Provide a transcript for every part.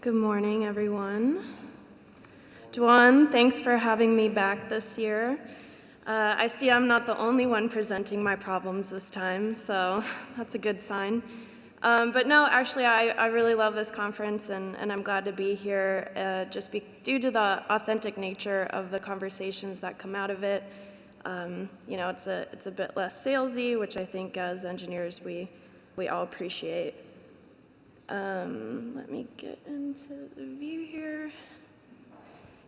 Good morning, everyone. Dwan, thanks for having me back this year. I see I'm not the only one presenting my problems this time, so that's a good sign. But no, actually, I really love this conference, and I'm glad to be here, due to the authentic nature of the conversations that come out of it. It's a bit less salesy, which I think as engineers we all appreciate. Let me get into the view here.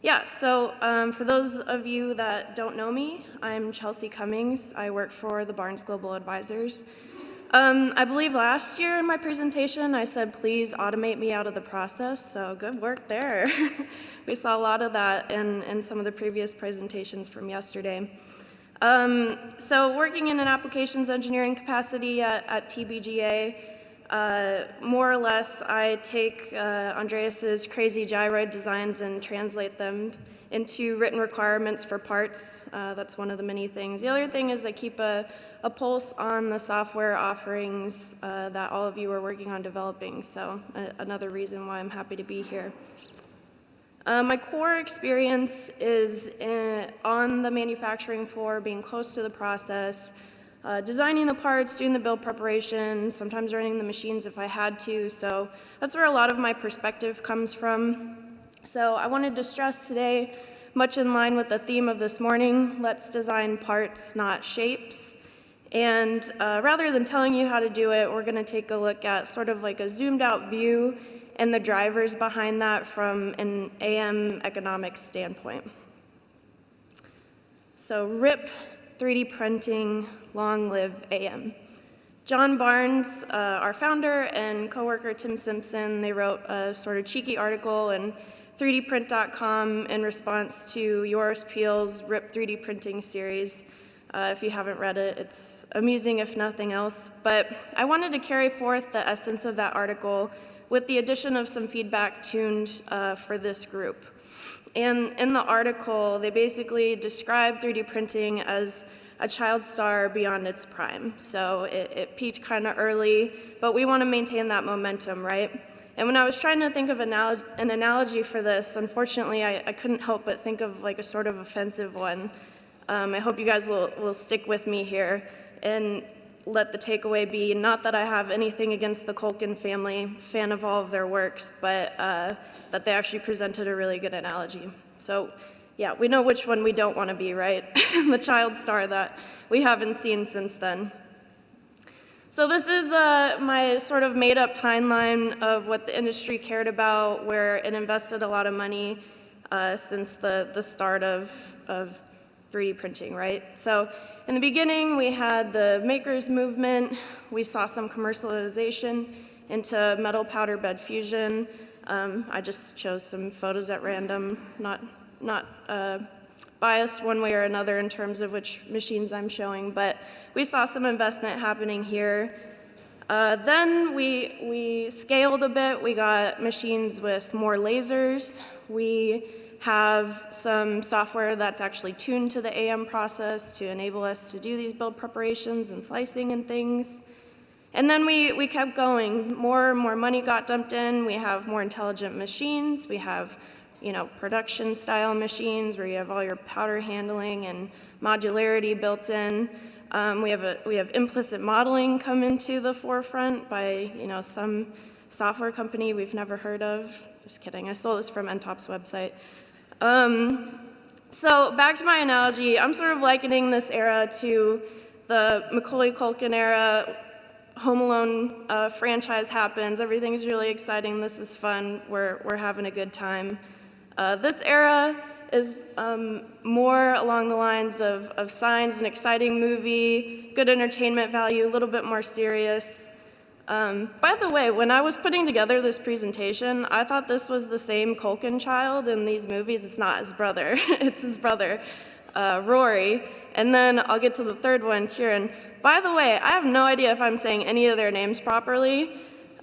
Yeah, so for those of you that don't know me, I'm Chelsea Cummings. I work for the Barnes Global Advisors. I believe last year in my presentation I said, please automate me out of the process, so good work there. We saw a lot of that in some of the previous presentations from yesterday. So working in an applications engineering capacity at TBGA, more or less, I take Andreas's crazy gyroid designs and translate them into written requirements for parts. That's one of the many things. The other thing is I keep a pulse on the software offerings that all of you are working on developing, so another reason why I'm happy to be here. My core experience is on the manufacturing floor, being close to the process, designing the parts, doing the build preparation, sometimes running the machines if I had to, so that's where a lot of my perspective comes from. So I wanted to stress today, much in line with the theme of this morning, let's design parts, not shapes. And rather than telling you how to do it, we're going to take a look at sort of like a zoomed out view and the drivers behind that from an AM economics standpoint. So RIP 3D printing, long live AM. John Barnes, our founder, and coworker Tim Simpson, they wrote a sort of cheeky article in 3dprint.com in response to Yoris Peel's RIP 3D printing series. If you haven't read it, it's amusing if nothing else. But I wanted to carry forth the essence of that article with the addition of some feedback tuned for this group. And in the article, they basically describe 3D printing as a child star beyond its prime. So it peaked kind of early, but we want to maintain that momentum, right? And when I was trying to think of an analogy for this, unfortunately, I couldn't help but think of like a sort of offensive one. I hope you guys will stick with me here and let the takeaway be, not that I have anything against the Culkin family, fan of all of their works, but that they actually presented a really good analogy. So yeah, we know which one we don't want to be, right? The child star that we haven't seen since then. So this is my sort of made-up timeline of what the industry cared about, where it invested a lot of money since the start of 3D printing, right? So in the beginning, we had the makers movement. We saw some commercialization into metal powder bed fusion. I just chose some photos at random, not biased one way or another in terms of which machines I'm showing, but we saw some investment happening here. Then we scaled a bit. We got machines with more lasers. We have some software that's actually tuned to the AM process to enable us to do these build preparations and slicing and things. And then we kept going. More and more money got dumped in. We have more intelligent machines. We have production style machines where you have all your powder handling and modularity built in. We have implicit modeling come into the forefront by some software company we've never heard of. Just kidding, I stole this from NTOP's website. So back to my analogy, I'm sort of likening this era to the Macaulay Culkin era. Home Alone franchise happens, everything's really exciting, this is fun, we're having a good time. This era is more along the lines of Signs, an exciting movie, good entertainment value, a little bit more serious. By the way, when I was putting together this presentation, I thought this was the same Culkin child in these movies. It's not his brother, it's his brother, Rory. And then I'll get to the third one, Kieran. By the way, I have no idea if I'm saying any of their names properly.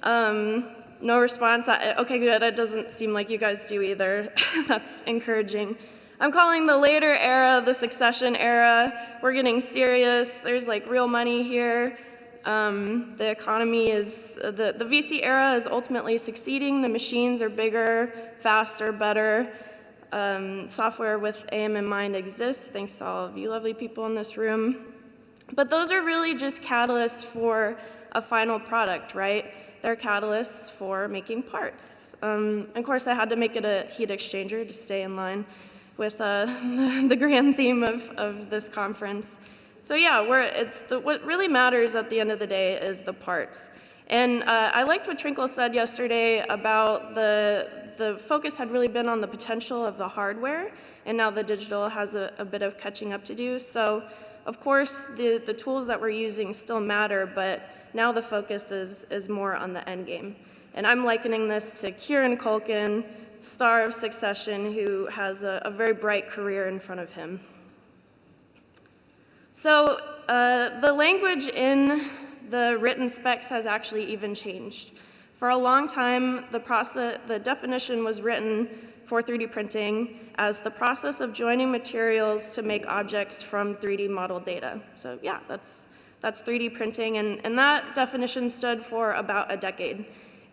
No response. Okay, good. It doesn't seem like you guys do either. That's encouraging. I'm calling the later era the succession era. We're getting serious. There's like real money here. The economy is, the VC era is ultimately succeeding. The machines are bigger, faster, better. Software with AM in mind exists, thanks to all of you lovely people in this room. But those are really just catalysts for a final product, right? They're catalysts for making parts. Of course, I had to make it a heat exchanger to stay in line with the grand theme of this conference. So yeah, what really matters at the end of the day is the parts. And I liked what Trinkle said yesterday about the focus had really been on the potential of the hardware, and now the digital has a bit of catching up to do. So of course, the tools that we're using still matter, but now the focus is more on the end game. And I'm likening this to Kieran Culkin, star of Succession, who has a very bright career in front of him. So the language in the written specs has actually even changed. For a long time, the definition was written for 3D printing as the process of joining materials to make objects from 3D model data. So yeah, that's 3D printing, and that definition stood for about a decade.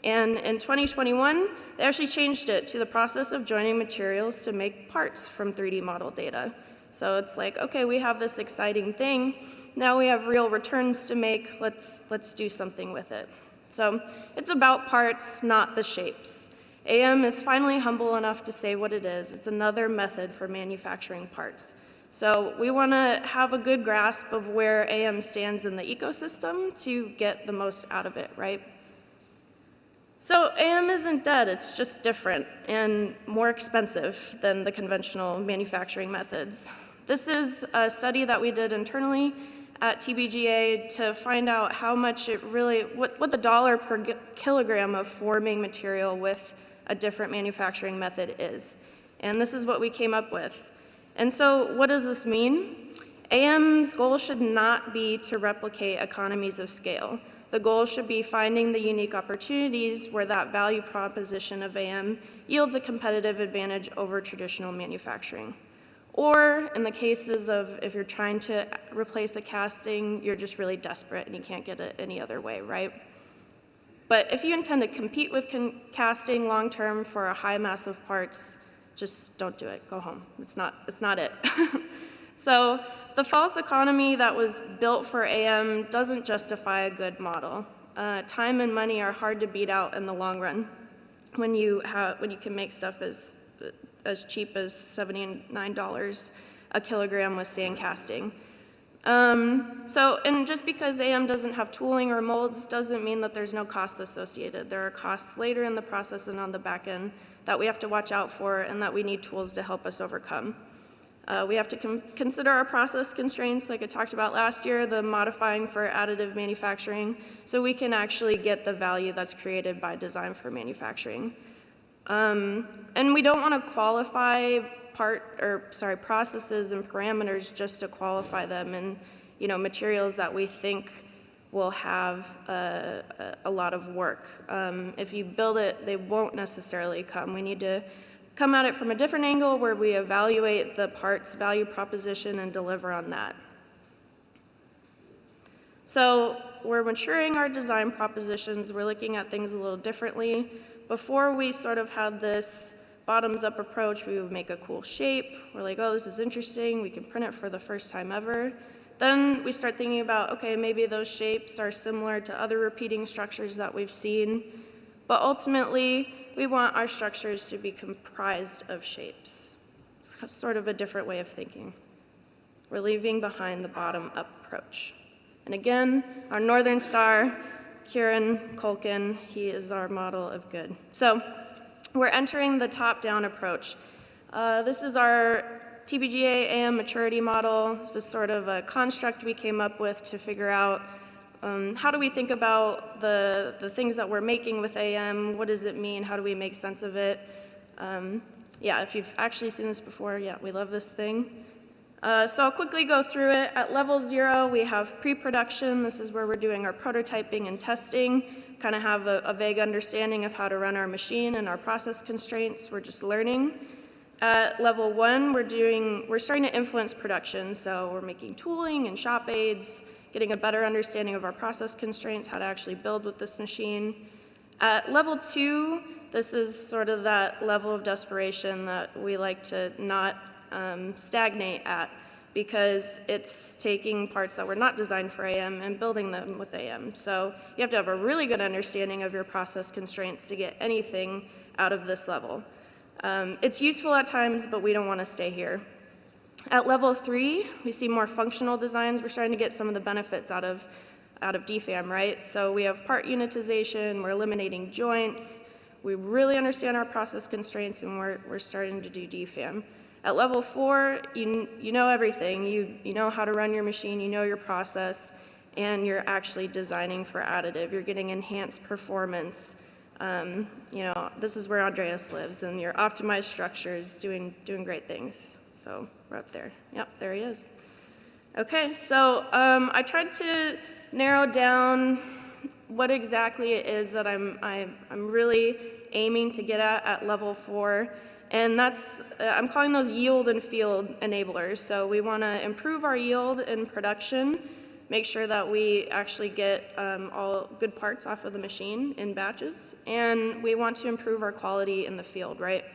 And in 2021, they actually changed it to the process of joining materials to make parts from 3D model data. So it's like, okay, we have this exciting thing, now we have real returns to make, let's do something with it. So it's about parts, not the shapes. AM is finally humble enough to say what it is. It's another method for manufacturing parts. So we want to have a good grasp of where AM stands in the ecosystem to get the most out of it, right? So AM isn't dead, it's just different and more expensive than the conventional manufacturing methods. This is a study that we did internally at TBGA to find out how much it really, what the dollar per kilogram of forming material with a different manufacturing method is. And this is what we came up with. And so what does this mean? AM's goal should not be to replicate economies of scale. The goal should be finding the unique opportunities where that value proposition of AM yields a competitive advantage over traditional manufacturing. Or in the cases of if you're trying to replace a casting, you're just really desperate and you can't get it any other way, right? But if you intend to compete with casting long-term for a high mass of parts, just don't do it, go home. It's not it. So the false economy that was built for AM doesn't justify a good model. Time and money are hard to beat out in the long run when you can make stuff as cheap as $79 a kilogram with sand casting. And just because AM doesn't have tooling or molds doesn't mean that there's no costs associated. There are costs later in the process and on the back end that we have to watch out for and that we need tools to help us overcome. We have to consider our process constraints, like I talked about last year, the modifying for additive manufacturing, so we can actually get the value that's created by design for manufacturing. And we don't want to qualify processes and parameters just to qualify them and, materials that we think will have a lot of work. If you build it, they won't necessarily come. We need to come at it from a different angle where we evaluate the part's value proposition and deliver on that. So we're maturing our design propositions. We're looking at things a little differently. Before we sort of had this bottoms-up approach, we would make a cool shape. We're like, oh, this is interesting. We can print it for the first time ever. Then we start thinking about, okay, maybe those shapes are similar to other repeating structures that we've seen. But ultimately, we want our structures to be comprised of shapes. It's sort of a different way of thinking. We're leaving behind the bottom-up approach. And again, our Northern Star, Kieran Culkin, he is our model of good. So we're entering the top-down approach. This is our TBGA AM maturity model. This is sort of a construct we came up with to figure out how do we think about the things that we're making with AM? What does it mean? How do we make sense of it? Yeah, if you've actually seen this before, yeah, we love this thing. So I'll quickly go through it. At level 0, we have pre-production. This is where we're doing our prototyping and testing, kind of have a vague understanding of how to run our machine and our process constraints. We're just learning. At level 1, we're starting to influence production. So we're making tooling and shop aids, getting a better understanding of our process constraints, how to actually build with this machine. At level 2, this is sort of that level of desperation that we like to not stagnate at, because it's taking parts that were not designed for AM and building them with AM. So you have to have a really good understanding of your process constraints to get anything out of this level. It's useful at times, but we don't want to stay here. At level 3, we see more functional designs. We're starting to get some of the benefits out of DFAM, right? So we have part unitization, we're eliminating joints, we really understand our process constraints, and we're starting to do DFAM. At level 4, you know everything. You know how to run your machine, you know your process, and you're actually designing for additive. You're getting enhanced performance. This is where Andreas lives, and your optimized structures doing great things. So we're up there. Yep, there he is. Okay, so I tried to narrow down what exactly it is that I'm really aiming to get at level 4. And that's, I'm calling those yield and field enablers. So we want to improve our yield in production, make sure that we actually get all good parts off of the machine in batches, and we want to improve our quality in the field, right?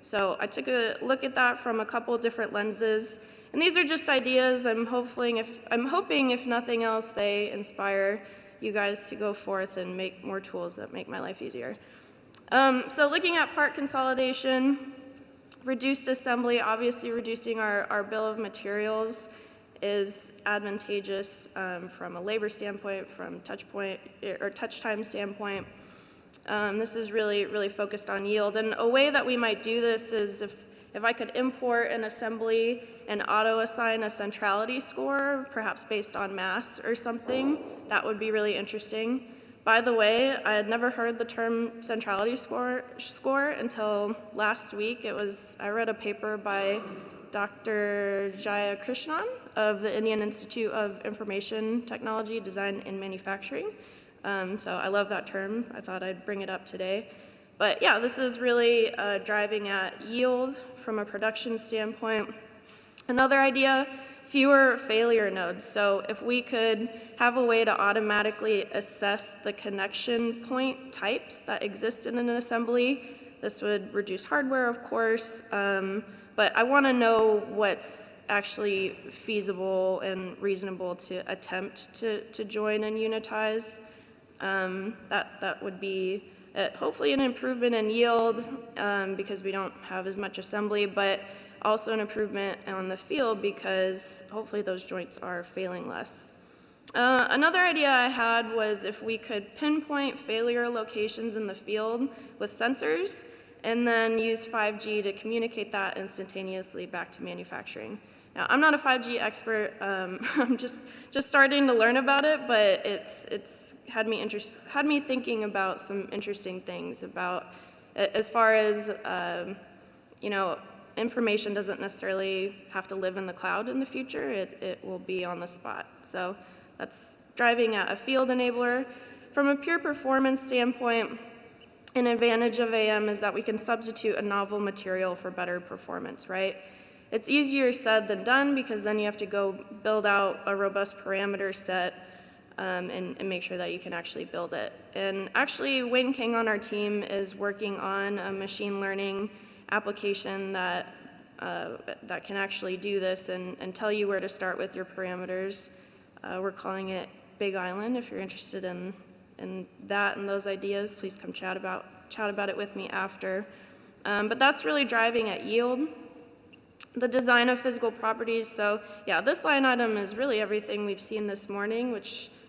So I took a look at that from a couple different lenses, and these are just ideas. I'm hoping, if nothing else, they inspire you guys to go forth and make more tools that make my life easier. So looking at part consolidation, reduced assembly, obviously reducing our bill of materials is advantageous from a labor standpoint, from touch time standpoint. This is really focused on yield. And a way that we might do this is if I could import an assembly and auto-assign a centrality score, perhaps based on mass or something, that would be really interesting. By the way, I had never heard the term centrality score until last week. I read a paper by Dr. Jaya Krishnan of the Indian Institute of Information Technology, Design and Manufacturing. So I love that term. I thought I'd bring it up today. But yeah, this is really driving at yield from a production standpoint. Another idea, fewer failure nodes. So if we could have a way to automatically assess the connection point types that exist in an assembly, this would reduce hardware, of course, but I want to know what's actually feasible and reasonable to attempt to join and unitize. That would be hopefully an improvement in yield because we don't have as much assembly, but also an improvement on the field because hopefully those joints are failing less. Another idea I had was if we could pinpoint failure locations in the field with sensors and then use 5G to communicate that instantaneously back to manufacturing. Now, I'm not a 5G expert. I'm just starting to learn about it, but it's had me thinking about some interesting things about as far as information doesn't necessarily have to live in the cloud in the future. It will be on the spot. So that's driving at a field enabler. From a pure performance standpoint, an advantage of AM is that we can substitute a novel material for better performance, right? It's easier said than done because then you have to go build out a robust parameter set and make sure that you can actually build it. And actually, Wayne King on our team is working on a machine learning application that can actually do this and tell you where to start with your parameters. We're calling it Big Island. If you're interested in that and those ideas, please come chat about it with me after. But that's really driving at yield. The design of physical properties. So yeah, this line item is really everything we've seen this morning,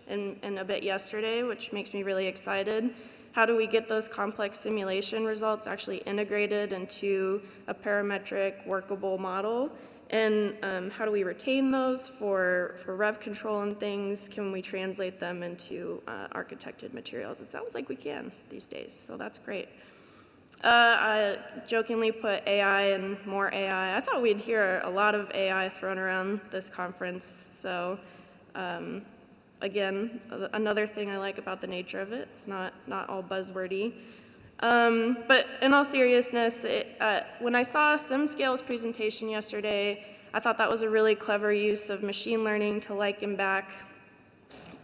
and a bit yesterday, which makes me really excited. How do we get those complex simulation results actually integrated into a parametric workable model? And how do we retain those for rev control and things? Can we translate them into architected materials? It sounds like we can these days, so that's great. I jokingly put AI and more AI. I thought we'd hear a lot of AI thrown around this conference, so again, another thing I like about the nature of it, it's not all buzzwordy. But in all seriousness, when I saw SimScale's presentation yesterday, I thought that was a really clever use of machine learning to liken back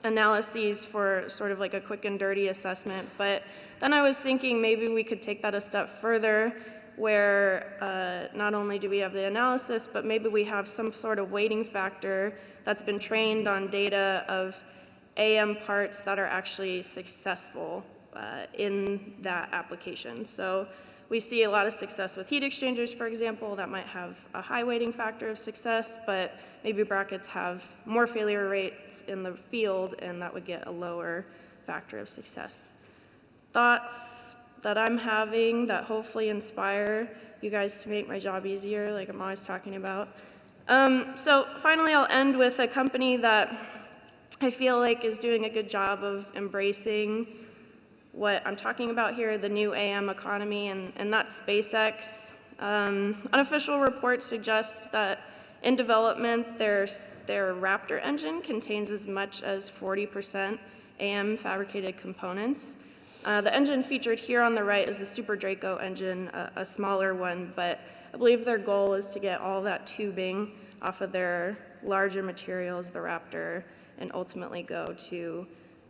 analyses for sort of like a quick and dirty assessment, but then I was thinking maybe we could take that a step further where not only do we have the analysis, but maybe we have some sort of weighting factor that's been trained on data of AM parts that are actually successful in that application. So we see a lot of success with heat exchangers, for example, that might have a high weighting factor of success, but maybe brackets have more failure rates in the field, and that would get a lower factor of success. Thoughts that I'm having that hopefully inspire you guys to make my job easier, like I'm always talking about. So finally, I'll end with a company that I feel like is doing a good job of embracing what I'm talking about here, the new AM economy, and that's SpaceX. Unofficial reports suggest that in development, their Raptor engine contains as much as 40% AM fabricated components. The engine featured here on the right is the Super Draco engine, a smaller one, but I believe their goal is to get all that tubing off of their larger materials, the Raptor, and ultimately go to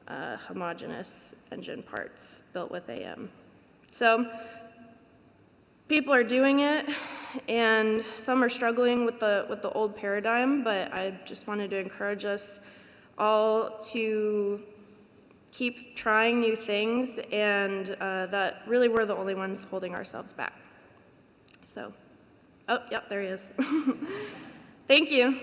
homogeneous engine parts built with AM. So people are doing it, and some are struggling with the old paradigm, but I just wanted to encourage us all to keep trying new things, and that really we're the only ones holding ourselves back. So, oh, yep, there he is. Thank you.